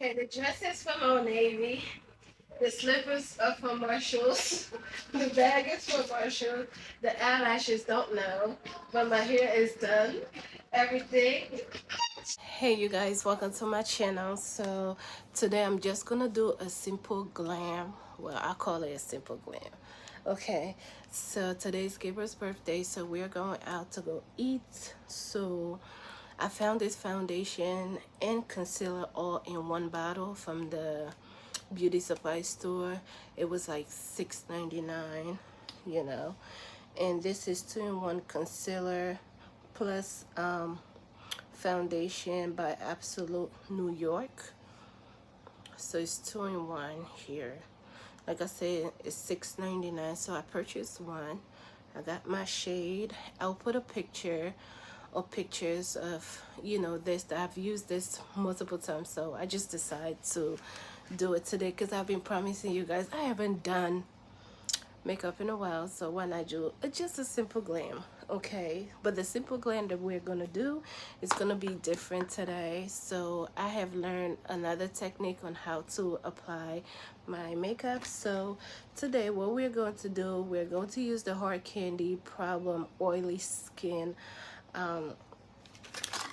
Okay, the dress is from Old Navy. The slippers are from Marshalls. The bag is from Marshalls. The eyelashes don't know, but my hair is done. Everything. Hey you guys, welcome to my channel. So today I'm just gonna do a simple glam. Well, I call it a simple glam. Okay, so today's Gabriel's birthday, so we're going out to go eat. So I found this foundation and concealer all in one bottle from the beauty supply store. It was like $6.99, you know. And this is 2-in-1 concealer plus foundation by Absolute New York. So it's 2-in-1 here. Like I said, it's $6.99. So I purchased one. I got my shade. I'll put a picture or pictures of, you know, this. I've used this multiple times, so I just decided to do it today because I've been promising you guys I haven't done makeup in a while, so why not do just a simple glam? Okay, but the simple glam that we're gonna do is gonna be different today. So I have learned another technique on how to apply my makeup. So today what we're going to do, we're going to use the Hard Candy Problem Oily Skin,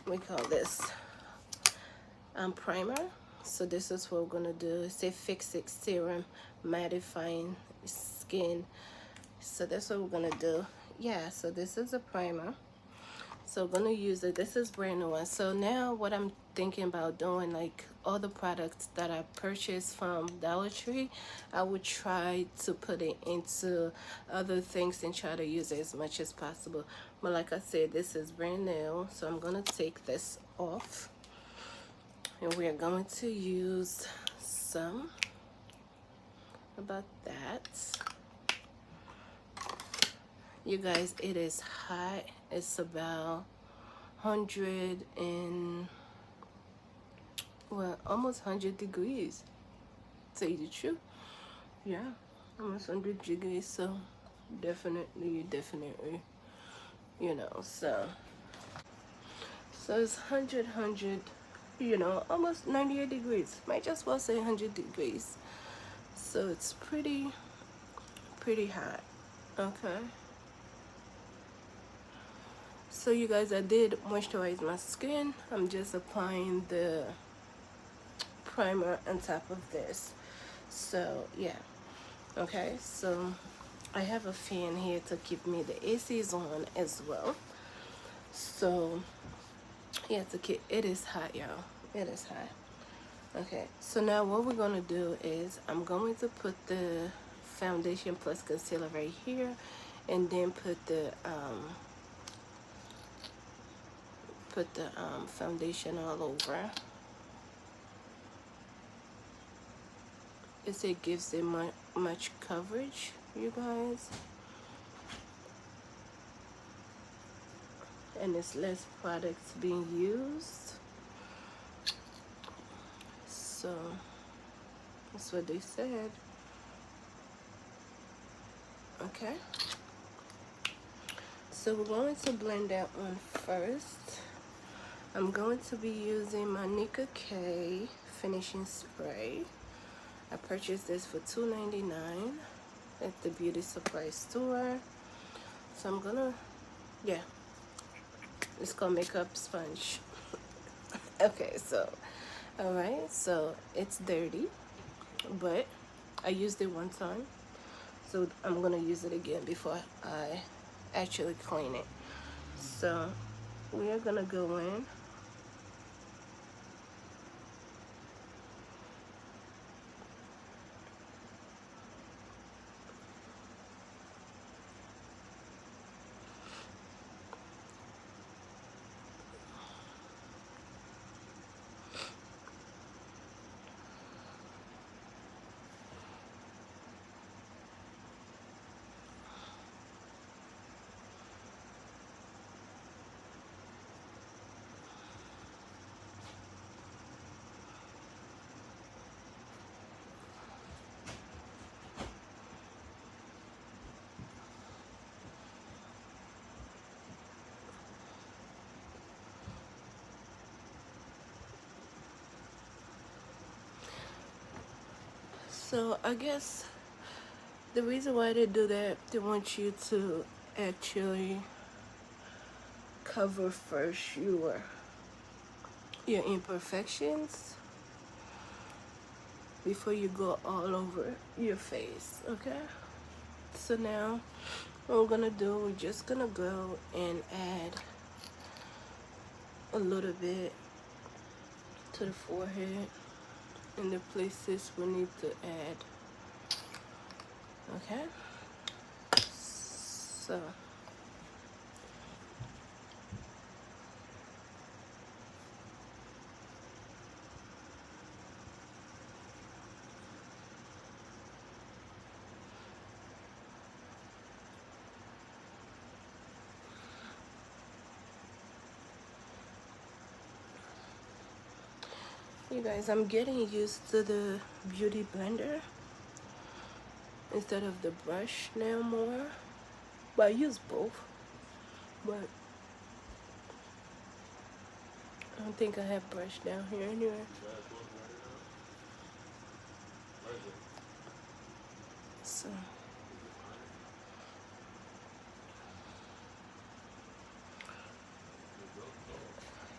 we call this primer. So this is what we're gonna do. It's a Fix It Serum Mattifying Skin. So that's what we're gonna do. Yeah, so this is a primer. So we're gonna use it. This is brand new one. So now what I'm thinking about doing, like all the products that I purchased from Dollar Tree, I would try to put it into other things and try to use it as much as possible. But like I said, this is brand new, so I'm gonna take this off. And we're going to use some about that. You guys, it is hot. It's about 100 and, well, almost 100 degrees. To tell you the truth. Yeah, almost 100 degrees. So definitely, you know, so it's 100, you know, almost 98 degrees. Might just well say 100 degrees. So it's pretty hot. Okay. So you guys, I did moisturize my skin. I'm just applying the primer on top of this. So yeah, okay, so I have a fan here to keep me, the AC is on as well. So yeah, to keep, it is hot, y'all. It is hot. Okay, so now what we're gonna do is I'm going to put the foundation plus concealer right here, and then put the foundation all over. It gives it much coverage, you guys, and it's less products being used. So that's what they said. Okay, so we're going to blend that one first. I'm going to be using my Nika K finishing spray. I purchased this for $2.99 at the beauty supply store. So I'm gonna, yeah, it's called makeup sponge. Okay, so all right, so it's dirty, but I used it one time, so I'm gonna use it again before I actually clean it. So we are gonna go in. So I guess the reason why they do that, they want you to actually cover first your imperfections before you go all over your face, okay? So now what we're gonna do, we're just gonna go and add a little bit to the forehead and the places we need to add, okay? So you guys, I'm getting used to the beauty blender instead of the brush now more. But I use both, but I don't think I have brush down here anyway. So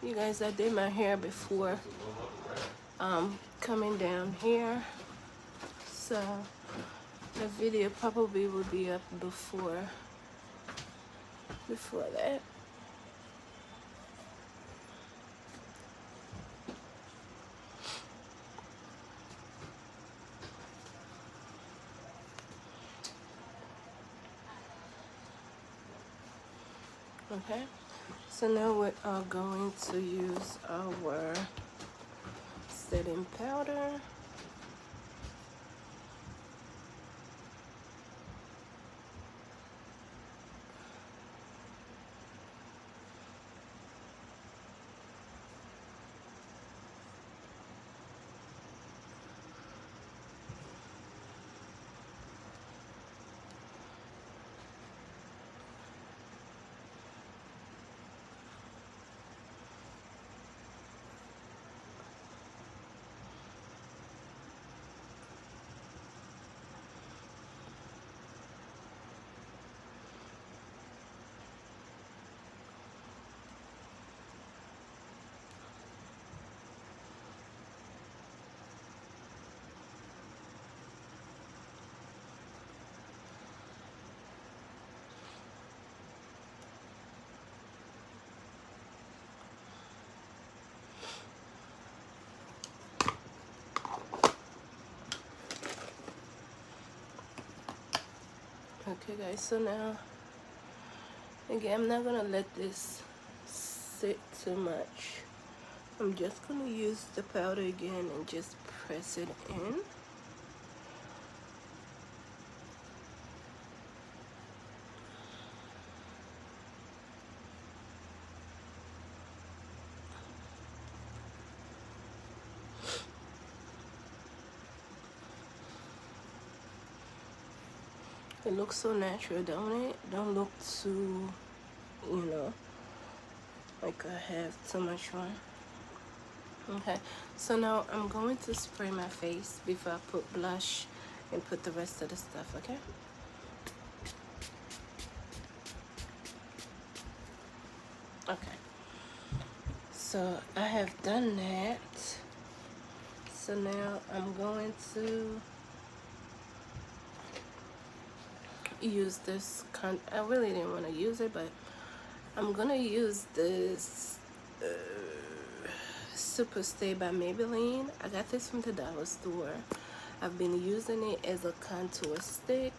you guys, I did my hair before coming down here, so the video probably will be up before that. Okay, so now we are going to use our setting powder. Okay guys, so now again, I'm not gonna let this sit too much. I'm just gonna use the powder again and just press it in. It looks so natural, don't it? Don't look too, you know, like I have too much on. Okay, so now I'm going to spray my face before I put blush and put the rest of the stuff, okay? Okay, so I have done that. So now I'm going to use this, I really didn't want to use it, but I'm gonna use this Super Stay by Maybelline. I got this from the dollar store. I've been using it as a contour stick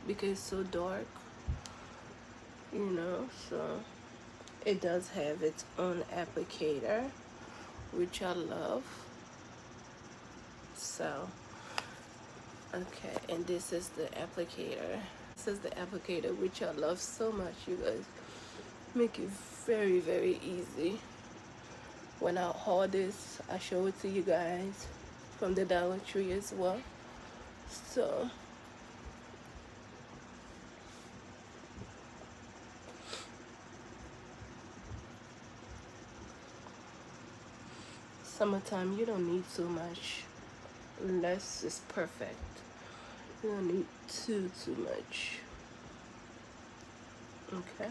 because it's so dark, you know, so it does have its own applicator, which I love. So okay, and this is the applicator. This is the applicator, which I love so much, you guys. Make it very, very easy. When I haul this, I show it to you guys from the Dollar Tree as well. So summertime, you don't need too much less is perfect. You don't need too much. Okay.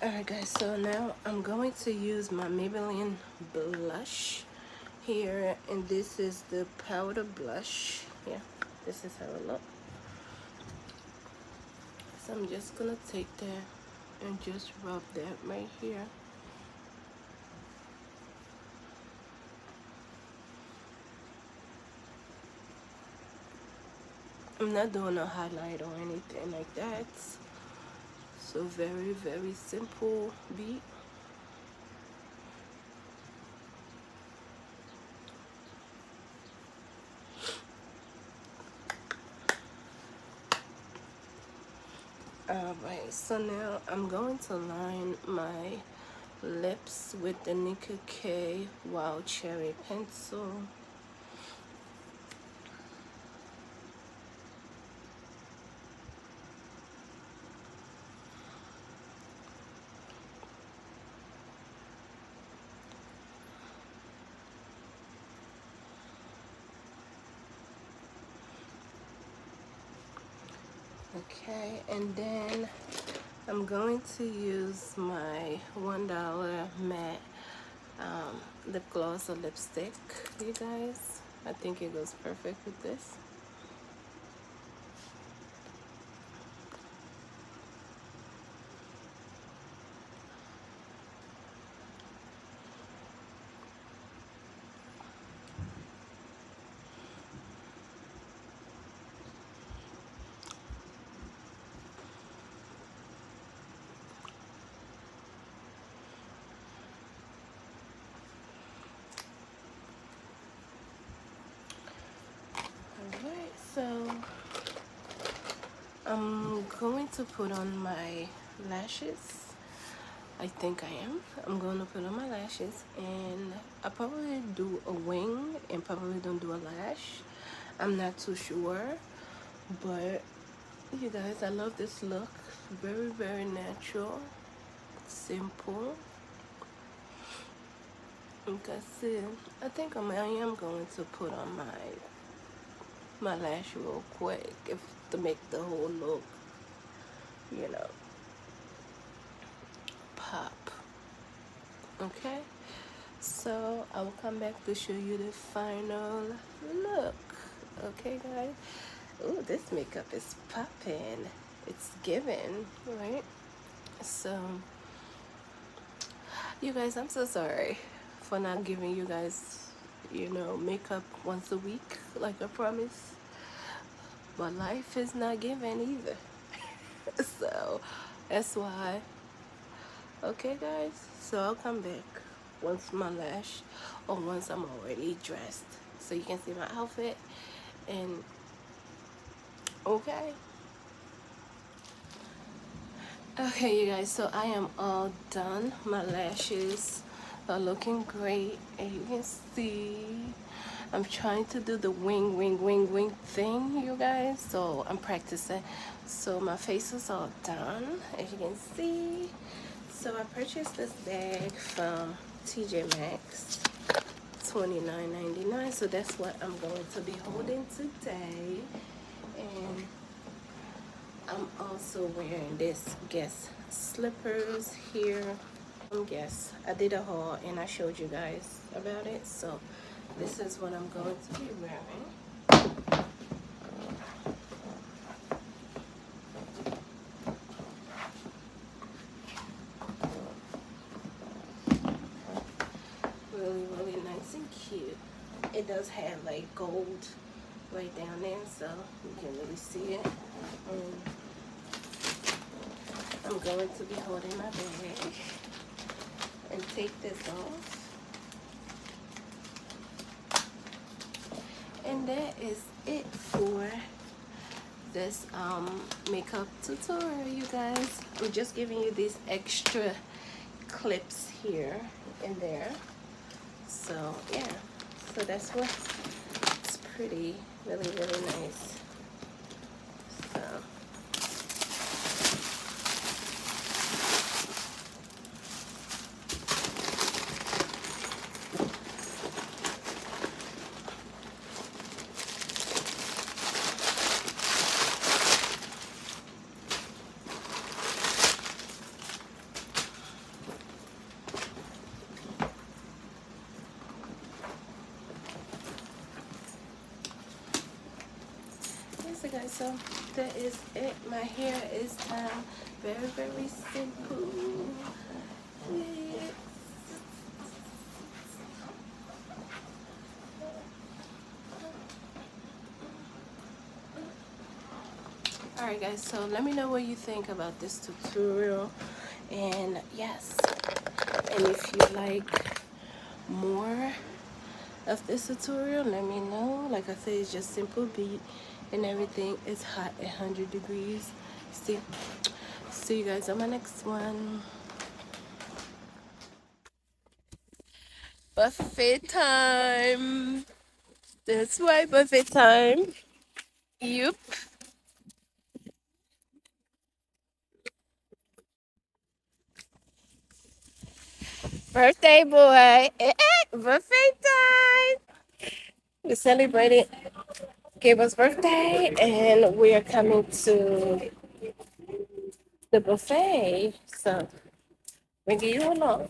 Alright guys, so now I'm going to use my Maybelline blush here, and this is the powder blush. Yeah, this is how it looks. So I'm just gonna take that and just rub that right here. I'm not doing a highlight or anything like that. So very simple beat. Alright, so now I'm going to line my lips with the Nicka K Wild Cherry pencil. Okay, and then I'm going to use my $1 matte lip gloss or lipstick, you guys. I think it goes perfect with this. Alright, so I'm going to put on my lashes. I think I am. I'm going to put on my lashes, and I probably do a wing and probably don't do a lash. I'm not too sure, but you guys, I love this look. Very natural, simple. Like I said, I think I am going to put on my lash real quick to make the whole look, you know, pop. Okay, so I will come back to show you the final look. Okay guys. Oh, this makeup is popping. It's giving, right? So you guys, I'm so sorry for not giving you guys, you know, makeup once a week like I promised, but life is not giving either. So that's why. Okay guys, so I'll come back once my lash, or once I'm already dressed, so you can see my outfit. And okay, you guys, so I am all done. My lashes are looking great, and you can see I'm trying to do the wing thing, you guys, so I'm practicing. So my face is all done, as you can see. So I purchased this bag from TJ Maxx, $29.99. So that's what I'm going to be holding today. And I'm also wearing this Guess slippers here. Guess I did a haul and I showed you guys about it. So this is what I'm going to be wearing. Really nice and cute. It does have like gold right down there, so you can really see it. I'm going to be holding my bag and take this off. And that is it for this makeup tutorial, you guys. I'm just giving you these extra clips here and there. So yeah, so that's what it's pretty, really, really nice. So so guys, so that is it. My hair is done. Very, very simple. Alright guys, so let me know what you think about this tutorial. And yes, and if you like more of this tutorial, let me know. Like I said, it's just simple beat and everything. It's hot at 100 degrees. See you guys on my next one. Buffet time. That's right, buffet time. Yup. Birthday boy. Buffet time. We celebrated Gable's birthday and we are coming to the buffet. So bring you along.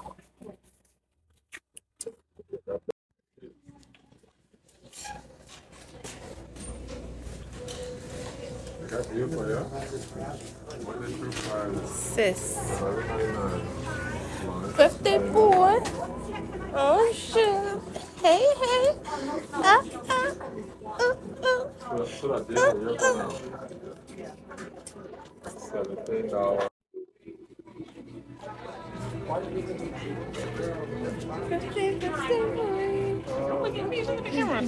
Sis. Birthday boy. Oh shoot. Hey, hey. $17. Birthday boy. Look at me, look at the camera.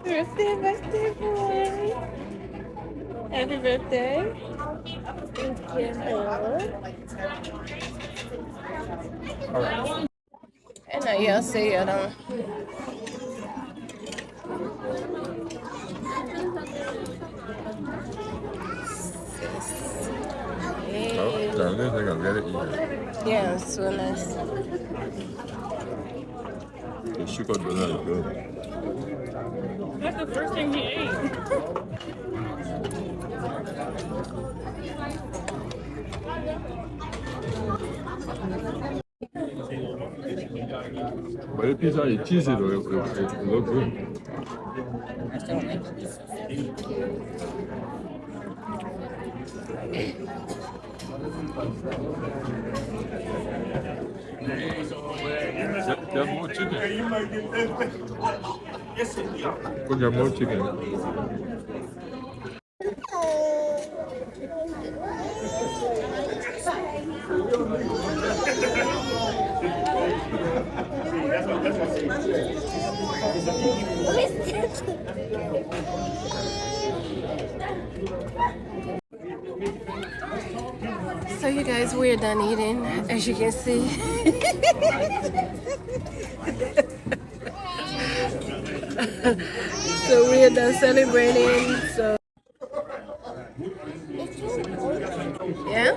Birthday boy. Happy birthday. Thank you. And I y'all see it on. Hey. Yeah, it's so nice. The sugar donut is good. That's the first thing he ate. But the pizza is cheesy though, it looks good. There's more chicken. We got more chicken. So you guys, we're done eating, as you can see. So we're done celebrating. So yeah.